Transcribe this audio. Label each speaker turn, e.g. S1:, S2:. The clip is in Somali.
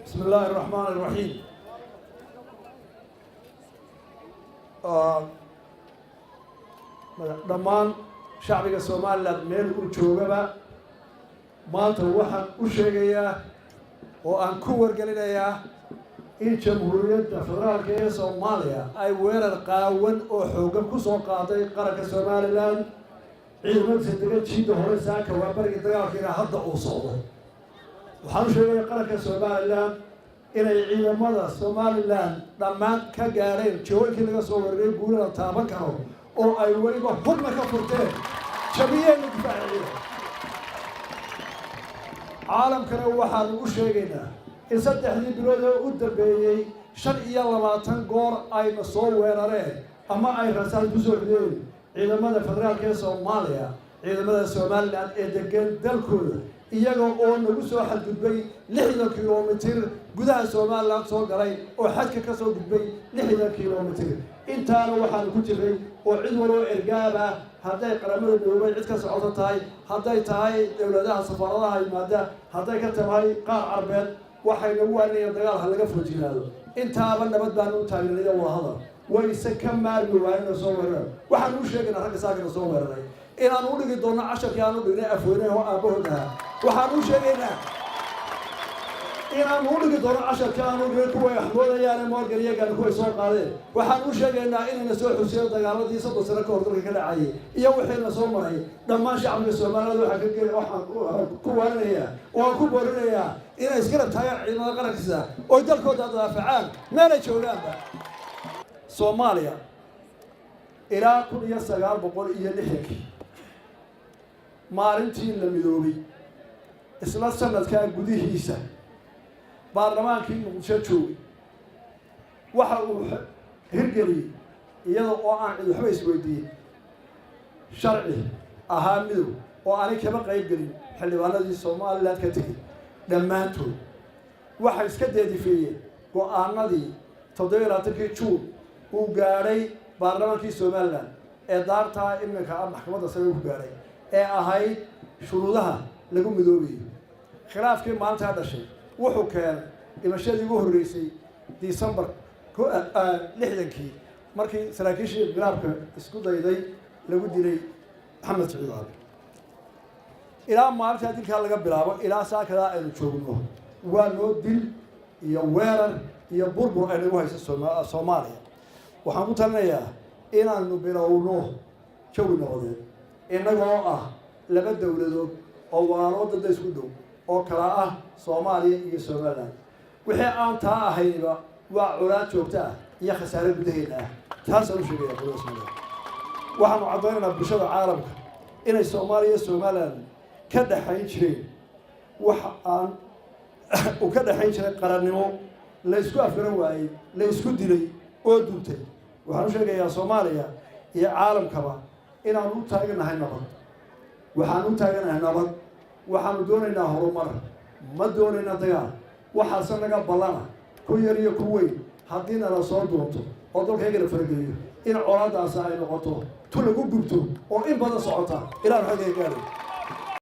S1: بسم الله الرحمن الرحيم. dhammaan shacbiga Soomaaliland meel uu joogaba maanta waxaan u sheegayaa oo aan ku wargelinayaa in Jamhuuriyadda Federaalka ee Soomaaliya ay weerar qaawan oo xooggan ku soo qaaday qaranka Soomaaliland ciidamada degan jiida hore saaka waa bariga dagaalkiina hadda uu socdo. waxaan u sheegayaa qaranka Soomaaliland inay ciidamada Soomaaliland dhammaan ka gaareen jooyinkii laga soo wareegay guulada taaban karo oo ay weliba hubna ka furteen jabiyeen difaaciya caalamkana waxaan u sheegaynaa in saddexdii bilood oo u dambeeyay 25 goor ayna soo weerareen ama ay rasaal ku soo rideen ciidamada federaalka ee Soomaaliya ciidamada Soomaaliland ee degan dalkooda iyaga oo nagu soo xadgudbay 60 kiiloomitir gudaha Soomaaliland soo galay oo xadka ka soo gudbay 60 kiiloomitir intaana waxaan ku jiray oo cid walba ergaaba hadday qaramada midoobay cid ka socoto tahay hadday tahay dawladaha safaaradaha yimaada hadday ka tahay qaar carbeed waxay nagu waanayeen dagaalka laga fujinaado intaaba nabad baan u taageeray wadahada wayse ka maarmi waayeen soo weerar waxaan u sheegnaa ragga saakana soo weeraray inaan u dhigi doono casharkii aan u dhignay afweynaha oo aabahooda waxaan u sheegaynaa inaan u dhigi doono casharkii aan u dhignay kuwa axmoodayaan Morgan iyagan kuwa soo qaadeen waxaan u sheegaynaa inayna soo xusiyo dagaaladii 3 sano ka hor dalka ka dhacay iyo wixii la soo maray dhammaan shacbiga Soomaaliyeed waxaan ku waaninayaa oo ku boorinayaa inay iska taageeraan ciidamada qarankiisa oo dalkooda daafacaan meena joogaanba Soomaaliya ilaa 1960 maalintii la midoobay isla sanadka gudihiisa baarlamaankii Muqdisho joogay waxa uu hirgeliyay iyadoo oo aan cid waxba isweydiin sharci ahaa midow oo aan kaba qayb gelin xildhibaanadii Soomaaliland ka tagay dhammaantood waxa iska deedifeeyay go'aanadii 27 Juun uu gaaray baarlamaankii Soomaaliland ee daarta iminka maxkamadda sare u gaaray ee ahayd shuruudaha lagu midoobay khilaafkii maanta dhashay wuxuu keenay dhimashadii ugu horeysay December 60kii markii saraakiishii garaabka isku dayday lagu dilay Maxamed Saciid Ali ilaa maalinta dilka laga bilaabo ilaa saakada aynu joogno waa noo dil iyo weerar iyo burbur ay nagu hayso Soomaaliya waxaan ku talinayaa inaanu bilowno jawi nabadeed inagoo ah laba dawladood oo walaalo dad isku dhow oo kala ah Soomaaliya iyo Soomaaliland wixii aan taa ahaynba waa culaad joogto ah iyo khasaare gudaheena ah taas oo sheegaya Soomaaliya waxaanu cadaynaynaa bulshada caalamka inay Soomaaliya iyo Soomaaliland ka dhaxayn jireen waxa aan u ka dhaxayn jiray qarannimo la isku afgaran waayay la isku dilay oo duntay waxaan sheegayaa Soomaaliya iyo caalamkaba inaan u taaganahay nabad waxaan u taaganahay nabad waxaan doonaynaa horumar ma doonaynaa dagaal waxa naga balana ku yar iyo ku weyn haddii la soo doonto oo dalkayga la fargeliyo in colaadaas ay noqoto tu lagu gubto oo in badan socota ilaa xagga gaari